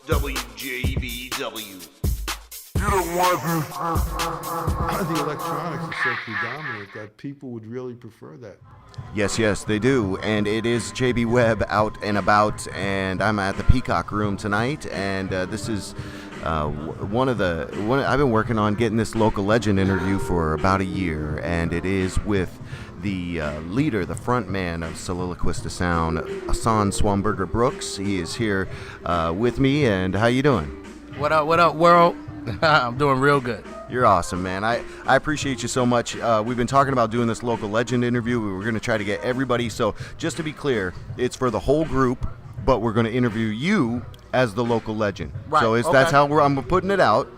WJBW. The electronics is so predominant that people would really prefer that. Yes, they do, and it is JB Webb out and about, and I'm at the Peacock Room tonight, and this is one I've been working on getting this local legend interview for about a year, and it is with the leader, the front man of Solillaquist Sound, Hassan Swamburger Brooks. He is here with me, and how you doing? What up, world? I'm doing real good. You're awesome, man. I appreciate you so much. We've been talking about doing this local legend interview. We were going to try to get everybody. So just to be clear, it's for the whole group, but we're going to interview you as the local legend. Right. So that's how I'm putting it out.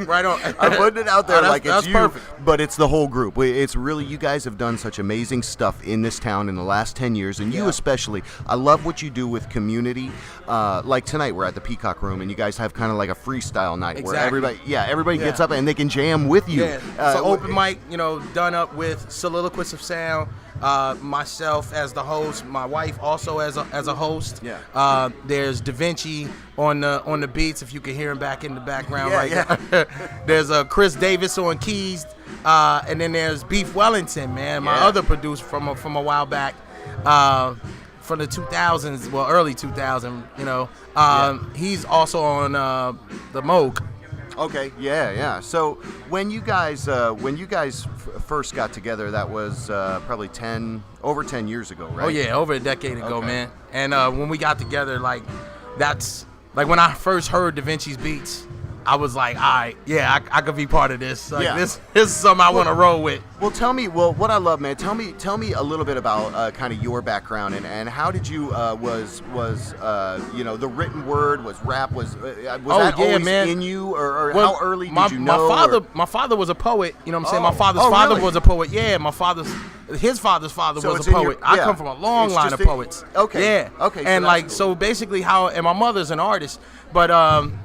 Right on. I'm putting it out there like it's you, perfect. But it's the whole group. It's really, you guys have done such amazing stuff in this town in the last 10 years, and you especially. I love what you do with community. Like tonight, we're at the Peacock Room, and you guys have kind of like a freestyle night where everybody gets up and they can jam with you. Yeah. So open mic, done up with Solillaquist of Sound. Myself as the host, my wife also as a host. Yeah. There's Da Vinci on the beats, if you can hear him back in the background now. There's Chris Davis on keys, and then there's Beef Wellington, man, my other producer from a while back, from the 2000s, well, early 2000. He's also on the Moog. Okay, yeah. So when you guys first got together, that was probably over 10 years ago, right? Oh yeah, over a decade ago, man. And when we got together, that's when I first heard Da Vinci's beats, I was like, all right, I could be part of this. This is something I want to roll with. Well, tell me, what I love, man. Tell me a little bit about kind of your background and how did you was the written word, was rap, was that always in you, or how early did you know? My father was a poet. You know what I'm saying? My father's father was a poet. Yeah, his father's father was a poet. I come from a long line of poets. Okay. Yeah. Okay. And so basically and my mother's an artist, but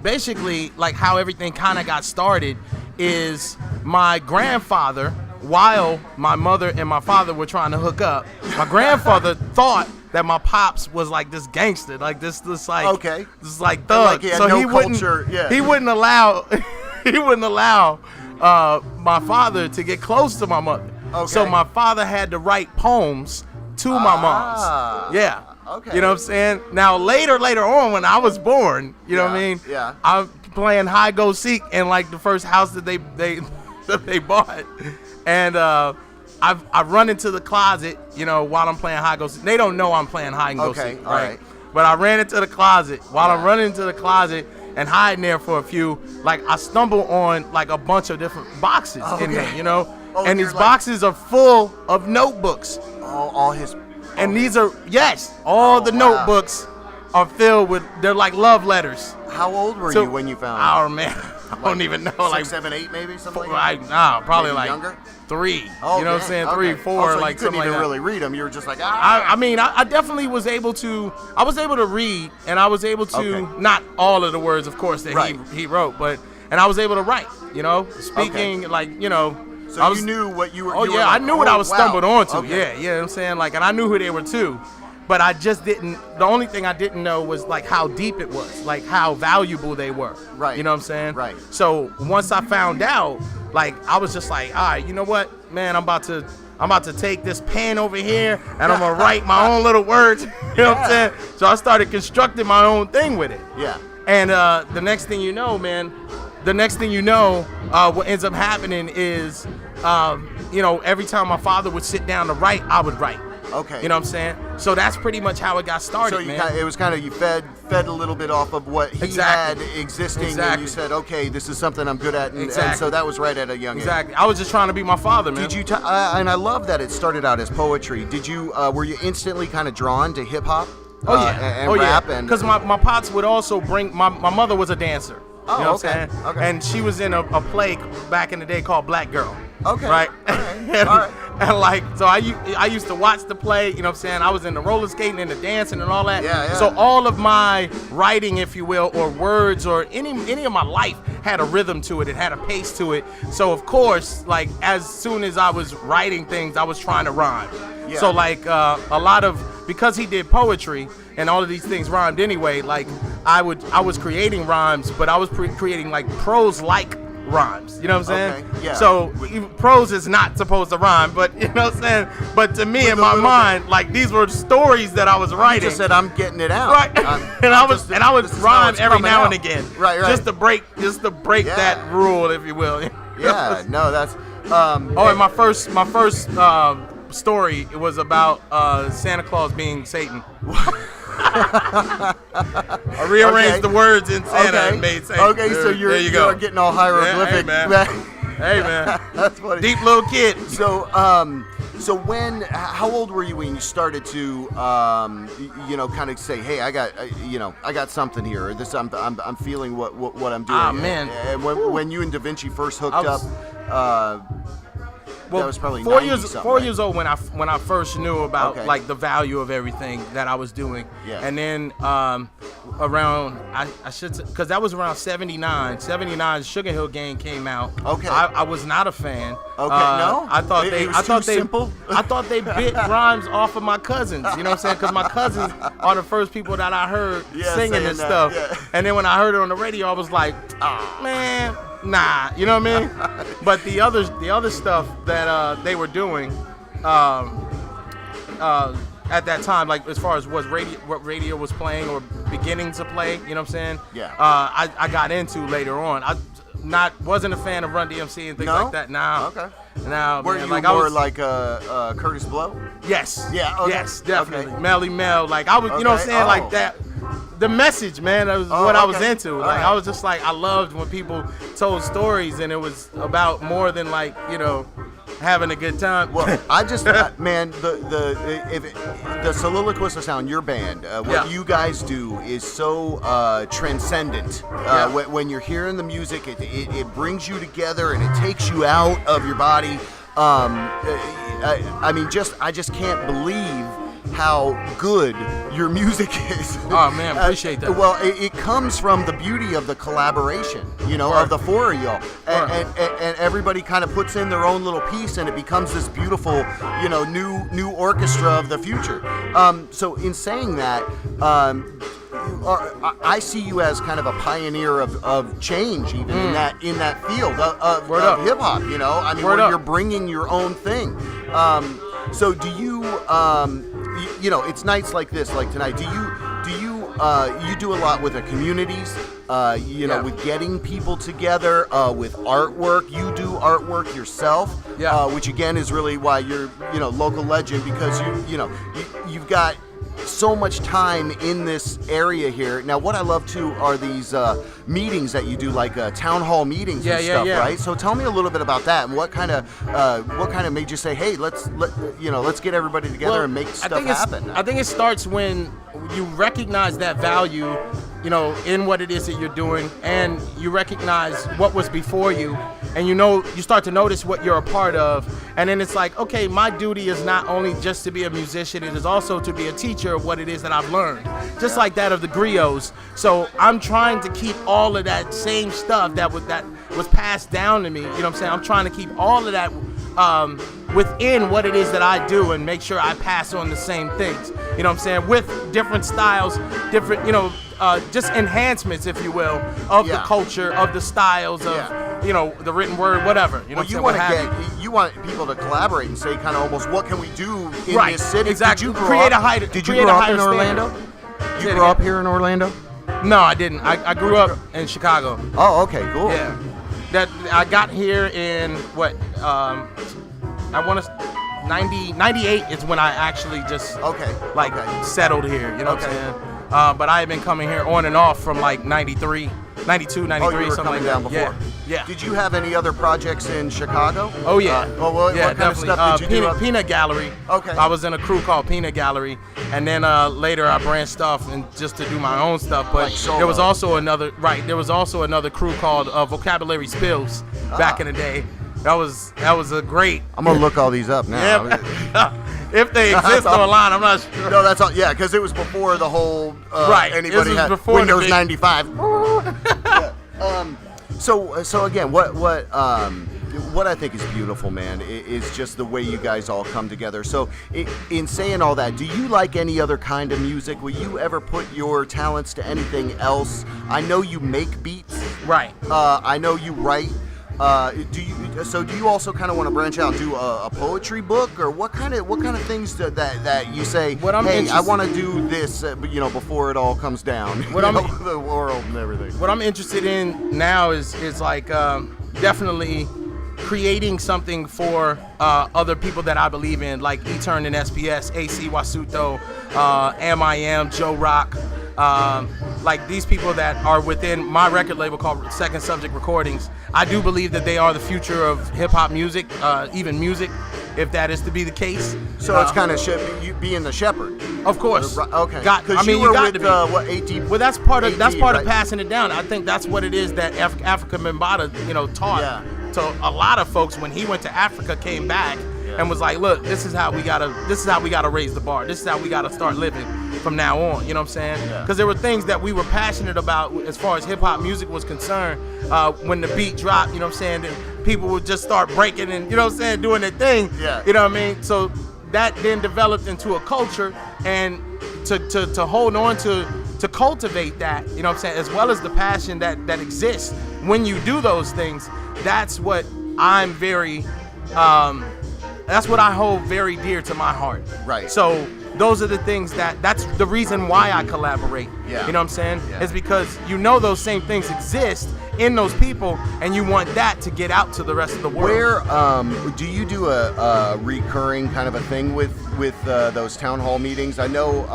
basically how everything kind of got started is my grandfather, while my mother and my father were trying to hook up, my grandfather thought that my pops was this gangster, this thug. So he wouldn't allow my father to get close to my mother. Okay. So my father had to write poems to my mom's. Yeah. Okay. You know what I'm saying? Now later on when I was born, you know what I mean? Yeah. I'm playing hide go seek in the first house that they bought. And I run into the closet, while I'm playing hide go seek. They don't know I'm playing hide and go seek, all right? But I ran into the closet. While I'm running into the closet and hiding there for a few, I stumble on a bunch of different boxes in there, and these boxes are full of notebooks. All his. And these are the notebooks are filled with, they're like love letters. How old were you when you found them? Oh man, I don't even know. 6, 7, 8 maybe, something like that? No, probably maybe younger? 3. Oh, you know what I'm saying? 3, 4, so you couldn't even like really read them. You were just like, I definitely was able to. I was able to read, and I was able to not all of the words, of course, that he wrote, and I was able to write. Speaking So you knew what you were. I knew what I was stumbled onto. Okay. Yeah, you know what I'm saying? And I knew who they were too. But I just didn't. The only thing I didn't know was how deep it was, how valuable they were. Right. You know what I'm saying? Right. So once I found out, I was just like, all right, you know what, man, I'm about to take this pen over here and I'm gonna write my own little words. You know what I'm saying? So I started constructing my own thing with it. Yeah. And the next thing you know, man, what ends up happening is, every time my father would sit down to write, I would write. Okay. You know what I'm saying? So that's pretty much how it got started, so man. It was kind of, you fed a little bit off of what he had existing, and you said, okay, this is something I'm good at, and so that was right at a young age. Exactly. I was just trying to be my father, man. Did you? And I love that it started out as poetry. Did you? Were you instantly kind of drawn to hip hop? And rap, and because my pops would also bring. My mother was a dancer. Oh, you know what okay. I'm saying? Okay. And she was in a play back in the day called Black Girl. Okay. Right? All right. And so I used to watch the play, you know what I'm saying? I was in the roller skating and the dancing and all that. Yeah. So all of my writing, if you will, or words or any of my life had a rhythm to it. It had a pace to it. So of course, like as soon as I was writing things, I was trying to rhyme. Yeah. So like a lot of, because he did poetry and all of these things rhymed anyway, like I was creating rhymes, but I was creating like prose-like rhymes. You know what I'm saying? Okay, yeah. So prose is not supposed to rhyme, but you know what I'm saying? But to me, in my mind, like these were stories that I was You writing. just said I'm getting it out. Right. and I would this is how rhyme it's every coming now out. and again. Right. Just to break Yeah. that rule, if you will. Yeah. No, that's. Oh, and my first story, it was about Santa Claus being Satan. I rearranged the words in Santa and made Satan. Okay, so there you go. you're getting all hieroglyphic. Yeah, hey, man. Hey, man. That's funny. Deep little kid. So, how old were you when you started to, kind of say, hey, I got something here, or this, I'm feeling what I'm doing. Ah, man. And when you and Da Vinci first hooked up, that was probably 4 90-something, years old when I first knew about like the value of everything that I was doing. Yeah. And then around I should, because that was around 79 Sugar Hill Gang came out. Okay. I was not a fan. Okay, no? I thought It was too simple? I thought they bit rhymes off of my cousins. You know what I'm saying? Because my cousins are the first people that I heard singing and that, stuff. yeah. And then when I heard it on the radio, I was like, oh, man. Nah, you know what I mean? But the other stuff that they were doing at that time, like as far as what radio was playing or beginning to play, you know what I'm saying? Yeah. I got into later on. Wasn't a fan of Run DMC and things like that. Now. Okay. Now, Were man, you like more I was, like Curtis Blow? Yes. Yeah. Okay. Yes, definitely. Okay. Melly Mel. Like I was, you know what I'm saying? Oh. Like that. The message, man, that was what I was okay. into. All Like right. I was just like, I loved when people told stories and it was about more than like, having a good time. Well, I just man, the Solillaquist sound, your band, what you guys do is so transcendent. When you're hearing the music, it brings you together and it takes you out of your body. I just can't believe how good your music is. Oh man, appreciate that. Well, it comes from the beauty of the collaboration, of the four of y'all, and everybody kind of puts in their own little piece, and it becomes this beautiful, new orchestra of the future. So in saying that, I see you as kind of a pioneer of change, even in that field of hip hop. Where you're bringing your own thing. So do you? It's nights like this, like tonight. Do you do a lot with the communities? With getting people together, with artwork. You do artwork yourself, which again is really why you're local legend, because you've got so much time in this area here. Now, what I love too are these meetings that you do, like town hall meetings and stuff, right? So tell me a little bit about that, and what kind of made you say, hey, let's get everybody together and make stuff happen. I think it starts when you recognize that value, in what it is that you're doing, and you recognize what was before you, and you start to notice what you're a part of, and then it's like, okay, my duty is not only just to be a musician, it is also to be a teacher of what it is that I've learned, just like that of the griots. So I'm trying to keep all of that same stuff that was passed down to me, you know what I'm saying? I'm trying to keep all of that within what it is that I do, and make sure I pass on the same things, you know what I'm saying, with different styles, different, just enhancements, if you will, of the culture, of the styles, of the written word, whatever. You know, you want people to collaborate and say, kind of almost, what can we do in this city? Exactly. Did you grow up in Orlando? You grew up here in Orlando? No, I didn't. I grew up in Chicago. Oh, okay, cool. Yeah. That I got here in what? I want to. 98 is when I actually just settled here. You know what I'm saying? But I had been coming here on and off from like 93, 92, 93, something like that. Before. Yeah. Did you have any other projects in Chicago? Oh yeah. What kind of stuff did you do? Peanut Gallery. Okay. I was in a crew called Peanut Gallery, and then later I branched off and just to do my own stuff. But there was also another crew called Vocabulary Spills back in the day. That was a great. I'm gonna look all these up now. Yeah. If they exist online, I'm not sure. No, that's all. Yeah, because it was before the whole. Right. Anybody This was had before Windows 95. So again, what I think is beautiful, man, is just the way you guys all come together. So in saying all that, do you like any other kind of music? Will you ever put your talents to anything else? I know you make beats. Right. I know you write. Do you also kind of want to branch out, do a poetry book, or what kind of things that you say? Hey, I want to do this, before it all comes down. The world and everything. What I'm interested in now is like definitely creating something for other people that I believe in, like E-Turn and SPS, AC Wasuto, M.I.M., Joe Rock. Like these people that are within my record label called Second Subject Recordings. I do believe that they are the future of hip-hop music, even music, if that is to be the case. So it's kind of you being the shepherd. Of course. Okay. Because you were got with, to be. what, AT? Well, that's part of right? passing it down. I think that's what it is that Africa Mbata, taught to a lot of folks when he went to Africa, came back and was like, look, this is how we gotta raise the bar. This is how we gotta start living from now on. You know what I'm saying? Because there were things that we were passionate about as far as hip hop music was concerned. When the beat dropped, you know what I'm saying, then people would just start breaking and doing their thing. Yeah. You know what I mean? So that then developed into a culture, and to hold on to cultivate that, you know what I'm saying, as well as the passion that exists when you do those things. That's what I'm very that's what I hold very dear to my heart. Right. So those are the things that's the reason why I collaborate. Yeah. You know what I'm saying? Yeah. It's because those same things exist in those people, and you want that to get out to the rest of the world. Where do you do a recurring kind of a thing with those town hall meetings? I know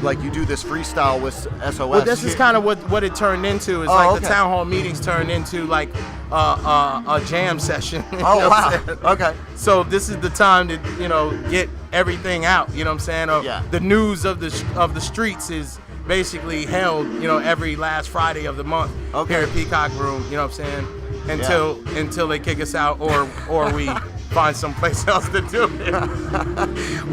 like you do this freestyle with SOS. Well, this is kind of what it turned into. Is the town hall meetings turned into like a jam session. Oh wow. Okay. So this is the time to get everything out. You know what I'm saying? The news of the streets is basically held every last Friday of the month here at Peacock Room. You know what I'm saying? Until they kick us out or we find someplace else to do it.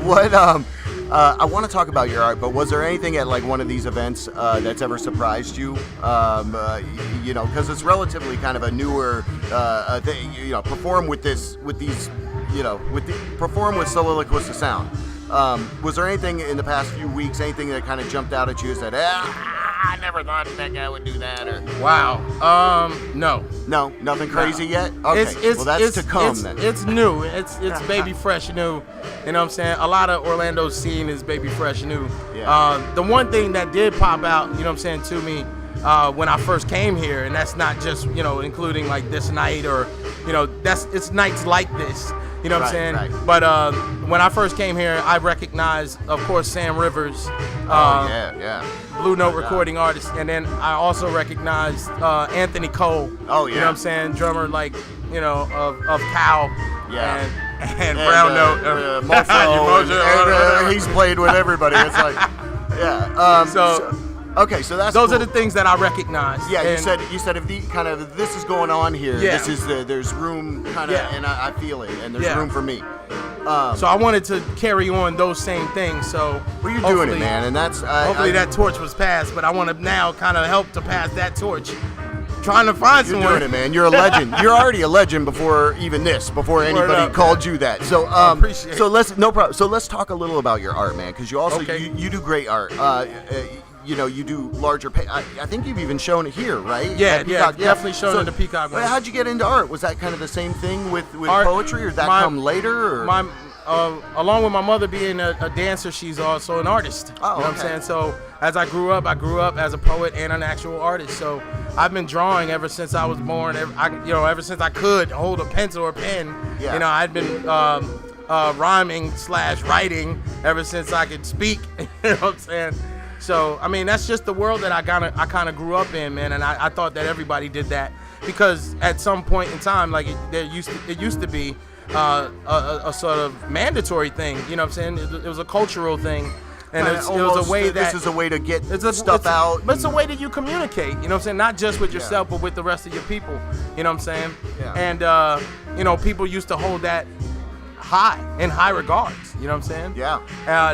What I want to talk about your art, but was there anything at like one of these events that's ever surprised you? Because it's relatively kind of a newer thing. Perform with Solillaquist Sound. Was there anything in the past few weeks, anything that kind of jumped out at you and said, I never thought that guy would do that? Or wow, no, nothing crazy yet. Okay, well that's to come then. It's new. It's baby fresh new. You know what I'm saying? A lot of Orlando's scene is baby fresh new. Yeah. The one thing that did pop out, you know what I'm saying, to me when I first came here, and that's not just including like this night or it's nights like this. You know what I'm saying? Right. But when I first came here, I recognized, of course, Sam Rivers, Blue Note recording artist, and then I also recognized Anthony Cole. Oh yeah. You know what I'm saying? Drummer like of Cow. Yeah. And Brown Note. Mofo, he's played with everybody. It's like, okay, so that's those cool. are the things that I recognize. Yeah, you said if this is going on here, this is there's room kind of, and I feel it, and there's room for me. So I wanted to carry on those same things. So well, you're doing it, man, and that's hopefully that torch was passed, but I want to now kind of help to pass that torch. Trying to find someone. You're doing it, man. You're a legend. You're already a legend before anybody called you that. So appreciate so let's no problem. So let's talk a little about your art, man, because you also you do great art. You do larger. I think you've even shown it here, right? Yeah, definitely shown it at the Peacock. How'd you get into art? Was that kind of the same thing with art, poetry, or did that come later? Or? Along with my mother being a dancer, she's also an artist. Oh, you know what I'm saying? So as I grew up as a poet and an actual artist. So I've been drawing ever since I was born. Ever since I could hold a pencil or pen. Yeah. I'd been rhyming / writing ever since I could speak. You know what I'm saying? So I mean, that's just the world that I kind of grew up in, man. And I thought that everybody did that because at some point in time, like it used to be. A sort of mandatory thing, you know what I'm saying? It was a cultural thing, and it was a way this is a way to get stuff out. But it's a way that you communicate, you know what I'm saying? Not just with yourself, but with the rest of your people, you know what I'm saying? Yeah. And people used to hold that in high regards, you know what I'm saying? Yeah.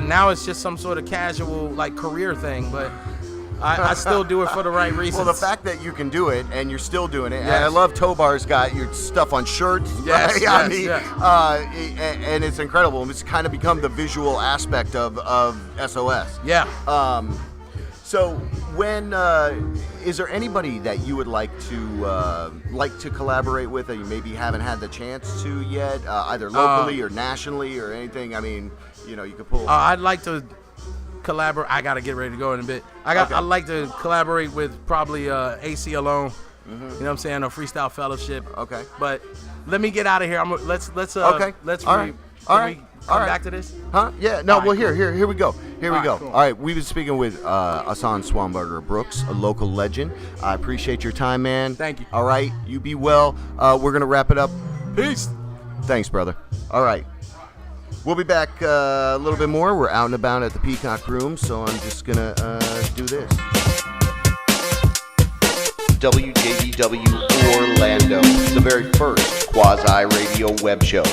Now it's just some sort of casual like career thing, but I still do it for the right reasons. Well, the fact that you can do it and you're still doing it, and Yes. I love Tobar's got your stuff on shirts. Yes, right? yes, I mean, yes. and it's incredible. It's kind of become the visual aspect of SOS. Yeah. So, when is there anybody that you would like to collaborate with that you maybe haven't had the chance to yet, either locally or nationally or anything? I mean, you could pull. I'd like to collaborate. I gotta get ready to go in a bit. I'd like to collaborate with probably AC Alone. You know what I'm saying? A Freestyle Fellowship. Okay. But let me get out of here. Let's Okay. Let's All right. All right. come All right. back to this. Huh? Yeah. No. All right, Well, cool. here we go. Here we All go. right, cool. All right. We've been speaking with Hassan Swamburger Brooks, a local legend. I appreciate your time, man. Thank you. All right. You be well. We're gonna wrap it up. Peace. Thanks, brother. All right. We'll be back a little bit more. We're out and about at the Peacock Room, so I'm just gonna do this. WJBW Orlando, the very first quasi-radio web show.